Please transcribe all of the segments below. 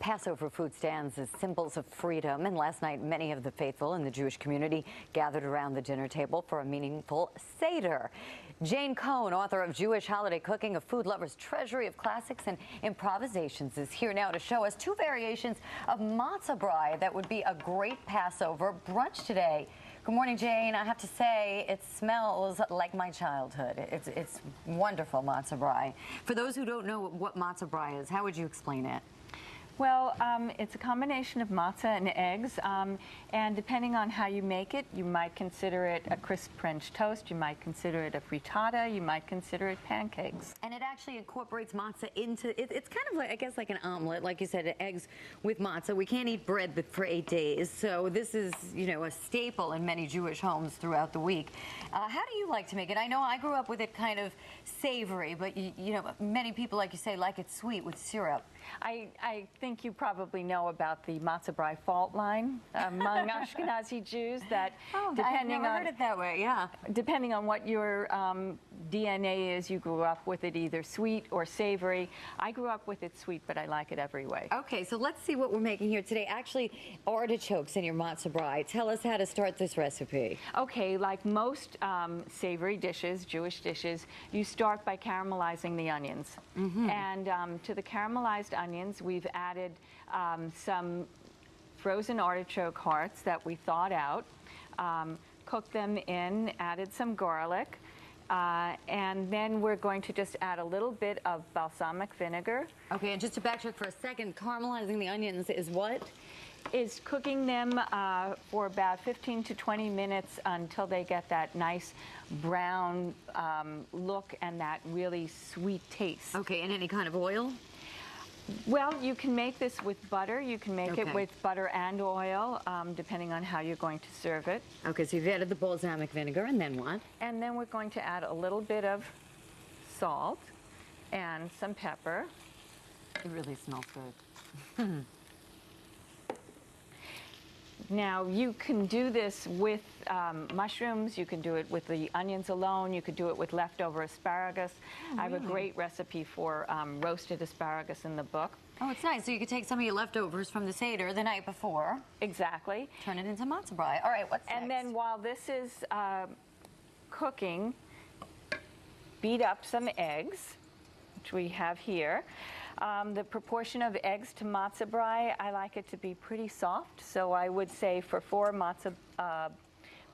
Passover food stands as symbols of freedom, and last night many of the faithful in the Jewish community gathered around the dinner table for a meaningful Seder. Jayne Cohen, author of Jewish Holiday Cooking, a food lover's treasury of classics and improvisations, is here now to show us two variations of Matzoh Brie that would be a great Passover brunch today. Good morning, Jayne. I have to say, it smells like my childhood. It's wonderful, Matzoh Brie. For those who don't know what Matzoh Brie is, how would you explain it? Well, it's a combination of matzah and eggs, and depending on how you make it, you might consider it a crisp French toast, you might consider it a frittata, you might consider it pancakes. And it actually incorporates matzah into it. It's kind of like, I guess, like an omelet, like you said, eggs with matzah. We can't eat bread for 8 days, so this is, you know, a staple in many Jewish homes throughout the week. How do you like to make it? I know I grew up with it kind of savory, but you know, many people, like you say, like it sweet with syrup. I think you probably know about the Matzoh Brie fault line among Ashkenazi Jews. That I've never heard it that way. Yeah, depending on what your DNA is, you grew up with it either sweet or savory. I grew up with it sweet, but I like it every way. Okay, so let's see what we're making here today. Actually, artichokes in your Matzoh Brie. Tell us how to start this recipe. Okay, like most savory dishes, Jewish dishes, you start by caramelizing the onions. Mm-hmm. And to the caramelized onions, we've added some frozen artichoke hearts that we thawed out, cooked them in, added some garlic, and then we're going to just add a little bit of balsamic vinegar. Okay, and just to backtrack for a second, caramelizing the onions is what? Is cooking them for about 15 to 20 minutes until they get that nice brown look and that really sweet taste. Okay, and any kind of oil? Well, you can make this with butter. You can make it with butter and oil, depending on how you're going to serve it. Okay, so you've added the balsamic vinegar, and then what? And then we're going to add a little bit of salt and some pepper. It really smells good. Now, you can do this with mushrooms, you can do it with the onions alone, you could do it with leftover asparagus. Oh, I have a great recipe for roasted asparagus in the book. Oh, it's nice. So you could take some of your leftovers from the Seder the night before. Exactly. Turn it into Matzoh Brie. All right, what's next? And then while this is cooking, beat up some eggs, which we have here. The proportion of eggs to Matzoh Brie, I like it to be pretty soft. So I would say for 4 matzah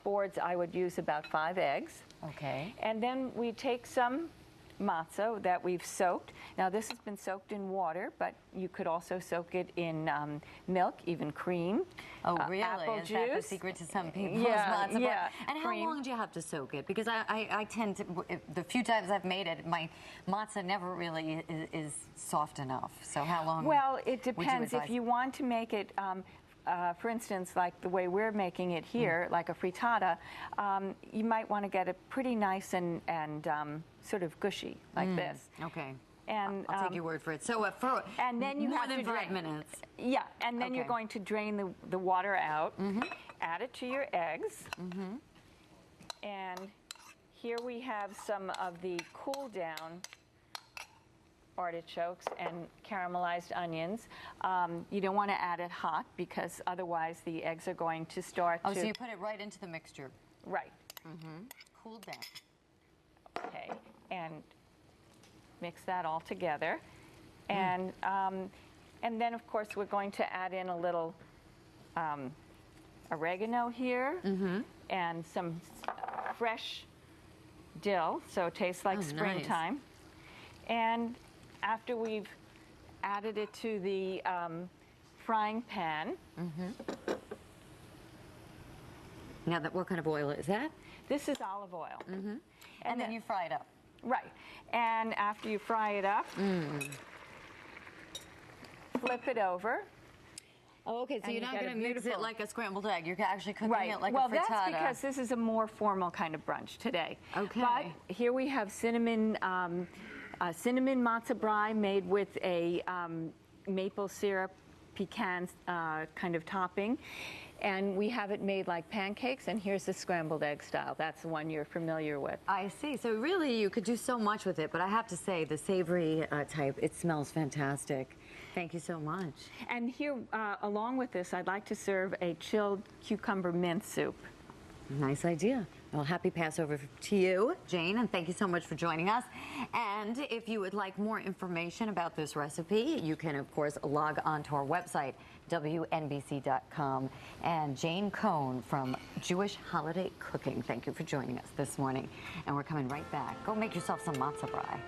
boards, I would use about 5 eggs. Okay. And then we take some matzah that we've soaked. Now this has been soaked in water, but you could also soak it in milk, even cream. Oh, really? Apple Is juice. that the secret to some people's Matzoh Brie? Yeah. And how long do you have to soak it? Because I tend to, the few times I've made it, my matzah never really is soft enough. So how long? Well, it depends. If you want to make it, for instance, like the way we're making it here, like a frittata, you might want to get it pretty nice and sort of gushy, like this. Okay. And I'll take your word for it. So for and then you more have than to 5 minutes. Yeah, and then you're going to drain the water out, add it to your eggs, and here we have some of the cool down artichokes and caramelized onions. You don't want to add it hot because otherwise the eggs are going to start to... so you put it right into the mixture. Right. Cooled down. Okay, and mix that all together. And then, of course, we're going to add in a little oregano here and some fresh dill, so it tastes like springtime. Nice. And after we've added it to the frying pan. Now, what kind of oil is that? This is olive oil. And then you fry it up. Right. And after you fry it up, flip it over. Oh, okay, so you're not going to mix it like a scrambled egg. You're actually cooking it like a frittata. Well, that's because this is a more formal kind of brunch today. Okay. But here we have cinnamon Matzoh Brie made with a maple syrup pecan kind of topping. And we have it made like pancakes, and here's the scrambled egg style. That's the one you're familiar with. I see. So really, you could do so much with it, but I have to say, the savory type, it smells fantastic. Thank you so much. And here, along with this, I'd like to serve a chilled cucumber mint soup. Nice idea. Well, happy Passover to you, Jane, and thank you so much for joining us. And if you would like more information about this recipe, you can, of course, log on to our website, WNBC.com. And Jayne Cohen from Jewish Holiday Cooking, thank you for joining us this morning. And we're coming right back. Go make yourself some matzoh brie.